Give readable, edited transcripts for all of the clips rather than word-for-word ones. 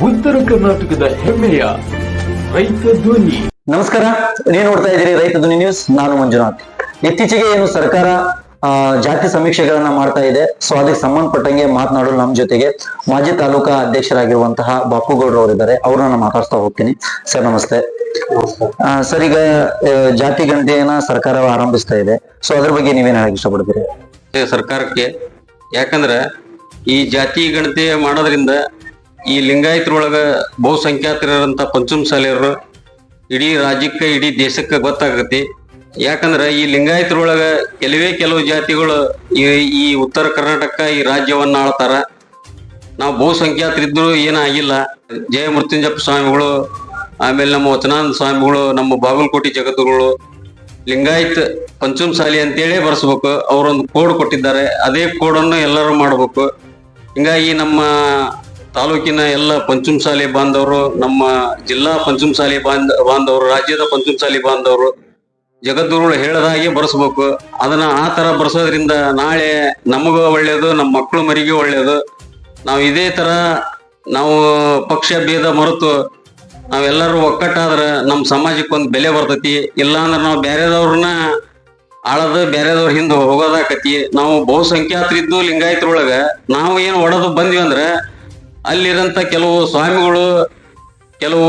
ಉತ್ತರ ಕರ್ನಾಟಕದ ಹೆಮ್ಮೆಯ ರೈತ ಧ್ವನಿ. ನಮಸ್ಕಾರ, ನೀವು ನೋಡ್ತಾ ಇದ್ದೀರಿ ರೈತ ಧ್ವನಿ ನ್ಯೂಸ್. ನಾನು ಮಂಜುನಾಥ್. ಇತ್ತೀಚೆಗೆ ಏನು ಸರ್ಕಾರ ಜಾತಿ ಸಮೀಕ್ಷೆಗಳನ್ನ ಮಾಡ್ತಾ ಇದೆ. ಸೊ ಅದಕ್ಕೆ ಸಂಬಂಧಪಟ್ಟಂಗೆ ಮಾತನಾಡಲು ನಮ್ಮ ಜೊತೆಗೆ ಮಾಜಿ ತಾಲೂಕಾ ಅಧ್ಯಕ್ಷರಾಗಿರುವಂತಹ ಬಾಪುಗೌಡ್ರು ಅವರಿದ್ದಾರೆ. ಅವ್ರನ್ನ ಮಾತಾಡ್ತಾ ಹೋಗ್ತೀನಿ. ಸರ್ ನಮಸ್ತೆ. ಸರ್, ಈಗ ಜಾತಿ ಗಣತಿಯನ್ನ ಸರ್ಕಾರ ಆರಂಭಿಸ್ತಾ ಇದೆ. ಸೊ ಅದ್ರ ಬಗ್ಗೆ ನೀವೇನ್ ಹೇಳಕ್ ಇಷ್ಟಪಡ್ತೀರಿ ಸರ್ಕಾರಕ್ಕೆ? ಯಾಕಂದ್ರ ಈ ಜಾತಿ ಗಣತಿ ಮಾಡೋದ್ರಿಂದ ಈ ಲಿಂಗಾಯತರೊಳಗ ಬಹುಸಂಖ್ಯಾತರಂತ ಪಂಚಮಸಾಲಿಯರು ಇಡೀ ರಾಜ್ಯಕ್ಕೆ ಇಡೀ ದೇಶಕ್ಕೆ ಗೊತ್ತಾಗತಿ. ಯಾಕಂದ್ರ ಈ ಲಿಂಗಾಯತರೊಳಗ ಕೆಲವು ಜಾತಿಗಳು ಈ ಉತ್ತರ ಕರ್ನಾಟಕ ಈ ರಾಜ್ಯವನ್ನ ಆಳ್ತಾರ. ನಾವು ಬಹುಸಂಖ್ಯಾತರಿದ್ರು ಏನಾಗಿಲ್ಲ. ಜಯ ಮೃತ್ಯುಂಜಪ್ಪ ಸ್ವಾಮಿಗಳು, ಆಮೇಲೆ ನಮ್ಮ ವಚನಾನಂದ ಸ್ವಾಮಿಗಳು, ನಮ್ಮ ಬಾಗಲಕೋಟೆ ಜಗದ್ಗುರುಗಳು ಲಿಂಗಾಯತ್ ಪಂಚಮಸಾಲಿ ಅಂತೇಳಿ ಬರ್ಸ್ಬೇಕು. ಅವರೊಂದು ಕೋಡ್ ಕೊಟ್ಟಿದ್ದಾರೆ. ಅದೇ ಕೋಡನ್ನು ಎಲ್ಲರೂ ಮಾಡ್ಬೇಕು. ಹಿಂಗಾಗಿ ನಮ್ಮ ತಾಲೂಕಿನ ಎಲ್ಲ ಪಂಚಮಸಾಲಿ ಬಾಂಧವರು, ನಮ್ಮ ಜಿಲ್ಲಾ ಪಂಚಮಸಾಲಿ ಬಾಂಧವರು, ರಾಜ್ಯದ ಪಂಚಮಸಾಲಿ ಬಾಂಧವರು ಜಗದ್ಗುರುಗಳು ಹೇಳದಾಗೆ ಬರ್ಸ್ಬೇಕು. ಅದನ್ನ ಆ ತರ ಬರ್ಸೋದ್ರಿಂದ ನಾಳೆ ನಮಗೂ ಒಳ್ಳೇದು, ನಮ್ಮ ಮಕ್ಕಳು ಮರಿಗೆ ಒಳ್ಳೇದು. ನಾವು ಇದೇ ತರ ನಾವು ಪಕ್ಷ ಭೇದ ಮರೆತು ನಾವೆಲ್ಲರೂ ಒಕ್ಕಟ್ಟಾದ್ರ ನಮ್ಮ ಸಮಾಜಕ್ಕೆ ಒಂದು ಬೆಲೆ ಬರ್ತೈತಿ. ಇಲ್ಲಾಂದ್ರೆ ನಾವು ಬೇರೆದವ್ರನ್ನ ಆಳದ ಬೇರೆದವ್ರ ಹಿಂದೆ ಹೋಗೋದಾಕತಿ. ನಾವು ಬಹುಸಂಖ್ಯಾತರಿದ್ದು ಲಿಂಗಾಯತರೊಳಗ ನಾವು ಏನು ಒಡೆದು ಬಂದ್ವಿ ಅಂದ್ರೆ ಅಲ್ಲಿರಂತ ಕೆಲವು ಸ್ವಾಮಿಗಳು, ಕೆಲವು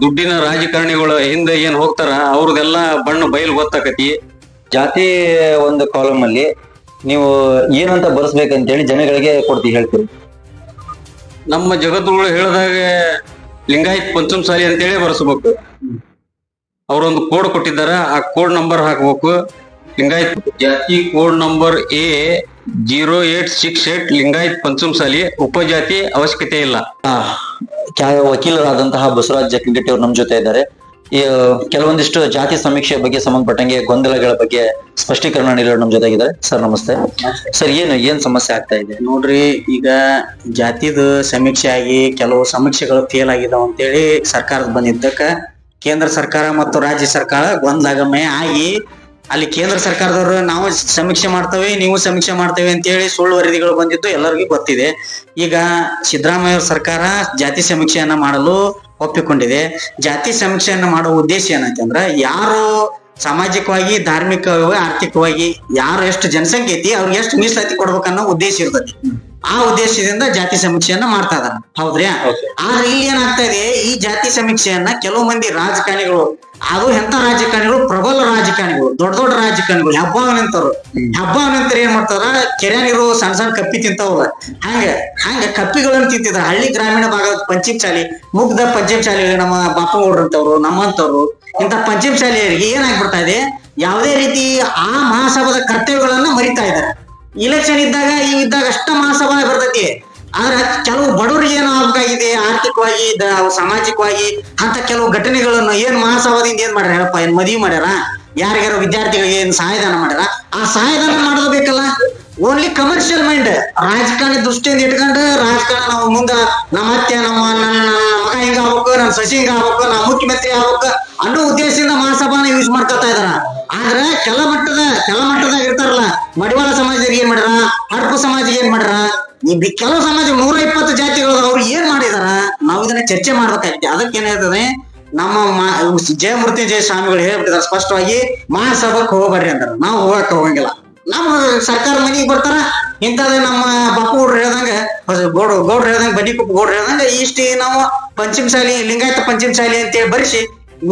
ದುಡ್ಡಿನ ರಾಜಕಾರಣಿಗಳು ಹಿಂದೆ ಏನ್ ಹೋಗ್ತಾರ ಅವ್ರದೆಲ್ಲ ಬಣ್ಣ ಬಯಲು ಗೊತ್ತಾಕತಿ. ಜಾತಿ ಒಂದು ಕಾಲಮ್ ಅಲ್ಲಿ ನೀವು ಏನಂತ ಬರ್ಸ್ಬೇಕಂತೇಳಿ ಜನಗಳಿಗೆ ಹೇಳ್ತೀರಿ? ನಮ್ಮ ಜಗದ್ಗುರುಗಳು ಹೇಳಿದಾಗ ಲಿಂಗಾಯತ್ ಪಂಚಮಸಾಲಿ ಅಂತೇಳಿ ಬರ್ಸ್ಬೇಕು. ಅವ್ರೊಂದು ಕೋಡ್ ಕೊಟ್ಟಿದ್ದಾರೆ. ಆ ಕೋಡ್ ನಂಬರ್ ಹಾಕ್ಬೇಕು. ಲಿಂಗಾಯತ್ ಜಾತಿ code number A0868 Lingayat Panchamasali. ಉಪಜಾತಿ ಅವಶ್ಯಕತೆ ಇಲ್ಲ. ವಕೀಲರಾದಂತಹ ಬಸವರಾಜ್ ಜಕ್ಕಂಗಟ್ಟಿ ಅವರು ನಮ್ಮ ಜೊತೆ ಇದ್ದಾರೆ. ಕೆಲವೊಂದಿಷ್ಟು ಜಾತಿ ಸಮೀಕ್ಷೆ ಬಗ್ಗೆ ಸಂಬಂಧಪಟ್ಟಂಗೆ ಗೊಂದಲಗಳ ಬಗ್ಗೆ ಸ್ಪಷ್ಟೀಕರಣ ನೀಡಲು ನಮ್ಮ ಜೊತೆಗಿದ್ದಾರೆ. ಸರ್ ನಮಸ್ತೆ. ಸರ್, ಏನ್ ಸಮಸ್ಯೆ ಆಗ್ತಾ ಇದೆ? ನೋಡ್ರಿ, ಈಗ ಜಾತಿದ ಸಮೀಕ್ಷೆ ಆಗಿ ಕೆಲವು ಸಮೀಕ್ಷೆಗಳು ಫೇಲ್ ಆಗಿದಾವ ಅಂತೇಳಿ ಸರ್ಕಾರದ ಬಂದಿದ್ದಕ್ಕ ಕೇಂದ್ರ ಸರ್ಕಾರ ಮತ್ತು ರಾಜ್ಯ ಸರ್ಕಾರ ಗೊಂದಲಗಮಯ ಆಗಿ ಅಲ್ಲಿ ಕೇಂದ್ರ ಸರ್ಕಾರದವರು ನಾವು ಸಮೀಕ್ಷೆ ಮಾಡ್ತೇವೆ, ನೀವು ಸಮೀಕ್ಷೆ ಮಾಡ್ತೇವೆ ಅಂತೇಳಿ ಸುಳ್ಳು ವರದಿಗಳು ಬಂದಿದ್ದು ಎಲ್ಲರಿಗೂ ಗೊತ್ತಿದೆ. ಈಗ ಸಿದ್ದರಾಮಯ್ಯ ಸರ್ಕಾರ ಜಾತಿ ಸಮೀಕ್ಷೆಯನ್ನ ಮಾಡಲು ಒಪ್ಪಿಕೊಂಡಿದೆ. ಜಾತಿ ಸಮೀಕ್ಷೆಯನ್ನ ಮಾಡುವ ಉದ್ದೇಶ ಏನಂತಂದ್ರ ಯಾರು ಸಾಮಾಜಿಕವಾಗಿ, ಧಾರ್ಮಿಕವಾಗಿ, ಆರ್ಥಿಕವಾಗಿ ಯಾರು ಎಷ್ಟು ಜನಸಂಖ್ಯೆ ಐತಿ ಅವ್ರಿಗೆ ಎಷ್ಟು ಮೀಸಲಾತಿ ಕೊಡ್ಬೇಕನ್ನೋ ಉದ್ದೇಶ ಇರ್ತೈತಿ. ಆ ಉದ್ದೇಶದಿಂದ ಜಾತಿ ಸಮೀಕ್ಷೆಯನ್ನ ಮಾಡ್ತಾ ಇದಾರ. ಹೌದ್ರಿ? ಆದ್ರೆ ಇಲ್ಲಿ ಏನಾಗ್ತಾ ಇದೆ, ಈ ಜಾತಿ ಸಮೀಕ್ಷೆಯನ್ನ ಕೆಲವು ಮಂದಿ ರಾಜಕಾರಣಿಗಳು, ಅದು ಎಂತ ರಾಜಕಾರಣಿಗಳು, ಪ್ರಬಲ ರಾಜಕಾರಣಿಗಳು, ದೊಡ್ಡ ರಾಜಕಾರಣಿಗಳು, ಹಬ್ಬವನಂತರ ಏನ್ ಮಾಡ್ತಾರ, ಕೆರೆಯಲ್ಲಿರೋ ಸಣ್ಣ ಕಪ್ಪಿ ತಿಂತಾವಲ್ಲ, ಹಂಗ ಕಪ್ಪಿಗಳನ್ನು ತಿಂತಿದಾರ. ಹಳ್ಳಿ ಗ್ರಾಮೀಣ ಭಾಗದ ಪಂಚಮಸಾಲಿ, ಮುಗ್ಧ ಪಂಚಮಸಾಲಿ, ನಮ್ಮ ಬಾಪುಗೌಡ್ರಂತವ್ರು, ನಮ್ಮಂತವ್ರು, ಇಂಥ ಪಂಚಮಸಾಲಿಯರಿಗೆ ಏನಾಗ್ಬಿಡ್ತಾ ಇದೆ, ಯಾವುದೇ ರೀತಿ ಆ ಮಹಾಸಭಾದ ಕರ್ತವ್ಯಗಳನ್ನ ಮರಿತಾ ಇದ್ದಾರೆ. ಇಲೆಕ್ಷನ್ ಇದ್ದಾಗ ಅಷ್ಟ ಮಹಾಸಭಾ ಬರ್ತೈತಿ. ಆದ್ರೆ ಕೆಲವು ಬಡವರಿಗೆ ಏನು ಆಗ್ಬೇಕಾಗಿದೆ, ಆರ್ಥಿಕವಾಗಿ, ಸಾಮಾಜಿಕವಾಗಿ ಅಂತ ಕೆಲವು ಘಟನೆಗಳನ್ನು ಏನ್ ಮಹಾಸಭಾದಿಂದ ಏನ್ ಮಾಡ್ಯಾರ ಹೇಳಪ್ಪ? ಏನ್ ಮದುವೆ ಮಾಡ್ಯಾರ? ಯಾರಿಗಾರ ವಿದ್ಯಾರ್ಥಿಗಳಿಗೆ ಏನ್ ಸಹಾಯದಾನ ಮಾಡ್ಯಾರ? ಆ ಸಹಾಯದಾನ ಮಾಡೋದಬೇಕಲ್ಲ. ಓನ್ಲಿ ಕಮರ್ಷಿಯಲ್ ಮೈಂಡ್, ರಾಜಕಾರಣಿ ದೃಷ್ಟಿಯಿಂದ ಇಟ್ಕೊಂಡು ರಾಜಕಾರಣ ನಾವು ಮುಂದ ನಮ್ಮ ಅತ್ತೆ, ನನ್ನ ಮಗ ಹಿಂಗ ಆಗ್ಬೇಕು, ನನ್ನ ಸಸಿ ಹಿಂಗ ಆಗ್ಬೇಕು, ನಾವು ಮುಖ್ಯಮಂತ್ರಿ ಆಗ್ಬೇಕು ಅನ್ನೋ ಉದ್ದೇಶದಿಂದ ಮಹಾಸಭಾನ ಯೂಸ್ ಮಾಡ್ಕೊತಾ ಇದಾರ. ಆದ್ರೆ ಕೆಳಮಟ್ಟದಾಗ ಇರ್ತಾರಲ್ಲ, ಮಡಿವಾಳ ಸಮಾಜದವ್ರಿಗೆ ಏನ್ ಮಾಡ್ಯಾರ, ಹಡಪು ಸಮಾಜಿಗೆ ಏನ್ ಮಾಡ್ಯಾರ, ಈ ಕೆಲವು ಸಮಾಜ 120 ಜಾತಿಗಳು ಅವ್ರು ಏನ್ ಮಾಡಿದಾರ, ನಾವು ಇದನ್ನ ಚರ್ಚೆ ಮಾಡ್ಬೇಕಾಗ್ತದೆ. ಅದಕ್ಕೆ ಏನಾಗ್ತದೆ, ನಮ್ಮ ಜಯ ಮೃತ್ಯುಂಜಯ ಸ್ವಾಮಿಗಳು ಹೇಳ್ಬಿಟ್ಟಿದಾರೆ ಸ್ಪಷ್ಟವಾಗಿ, ಮಹಾಸಭಾಕ್ ಹೋಗ್ಬರ್ರಿ ಅಂತಾರ. ನಾವು ಹೋಗಂಗಿಲ್ಲ. ನಮ್ಮ ಸರ್ಕಾರ ಮನೆಗೆ ಬರ್ತಾರ. ಇಂಥದ್ದೇ ನಮ್ಮ ಬಾಪುಗೌಡ್ರು ಹೇಳ್ದಂಗ, ಗೌಡ್ರು ಹೇಳ್ದಂಗ, ಬನ್ನಿಕೊಪ್ಪ ಗೌಡ್ರು ಹೇಳ್ದಂಗ ಇಷ್ಟು ನಾವು ಪಂಚಮಸಾಲಿ, ಲಿಂಗಾಯತ ಪಂಚಮಸಾಲಿ ಅಂತೇಳಿ ಬರಿಸಿ,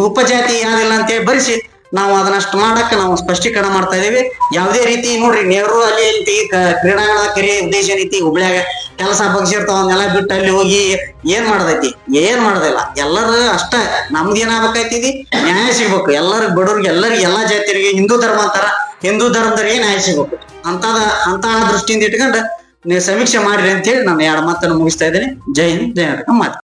ಉಪಜಾತಿ ಯಾವ್ದಿಲ್ಲ ಅಂತೇಳಿ ಬರಿಸಿ ನಾವು ಅದನ್ನಷ್ಟು ಮಾಡಕ್ ನಾವು ಸ್ಪಷ್ಟೀಕರಣ ಮಾಡ್ತಾ ಇದೀವಿ. ಯಾವುದೇ ರೀತಿ ನೋಡ್ರಿ, ನೆಹರು ಅಲ್ಲಿ ಕ್ರೀಡಾಂಗಣದ ಕರಿ ಉದ್ದೇಶ ರೀತಿ ಹುಬ್ಳ್ಯಾಗ ಕೆಲಸ ಬಗ್ಸಿರ್ತಾವ, ಅವನ್ನೆಲ್ಲ ಬಿಟ್ಟು ಅಲ್ಲಿ ಹೋಗಿ ಏನ್ ಮಾಡದೈತಿ? ಏನ್ ಮಾಡೋದಿಲ್ಲ. ಎಲ್ಲರೂ ಅಷ್ಟ ನಮ್ದು ಏನಾಗಬೇಕಾಯ್ತಿದಿ, ನ್ಯಾಯ ಸಿಗ್ಬೇಕು. ಎಲ್ಲರಿಗೂ, ಬಡವ್ರಿಗೆ, ಎಲ್ಲಾ ಜಾತಿಯರಿಗೆ, ಹಿಂದೂ ಧರ್ಮ ಅಂತಾರ, ಹಿಂದೂ ಧರ್ಮದವ್ರಿಗೆ ನ್ಯಾಯ ಸಿಗ್ಬೇಕು. ಅಂತ ದೃಷ್ಟಿಯಿಂದ ಇಟ್ಕೊಂಡು ನೀವು ಸಮೀಕ್ಷೆ ಮಾಡ್ರಿ ಅಂತ ಹೇಳಿ ನಾನು 2 ಮಾತನ್ನು ಮುಗಿಸ್ತಾ ಇದ್ದೇನೆ. ಜೈ ಹಿಂದ್, ಜೈ ಮಾತು.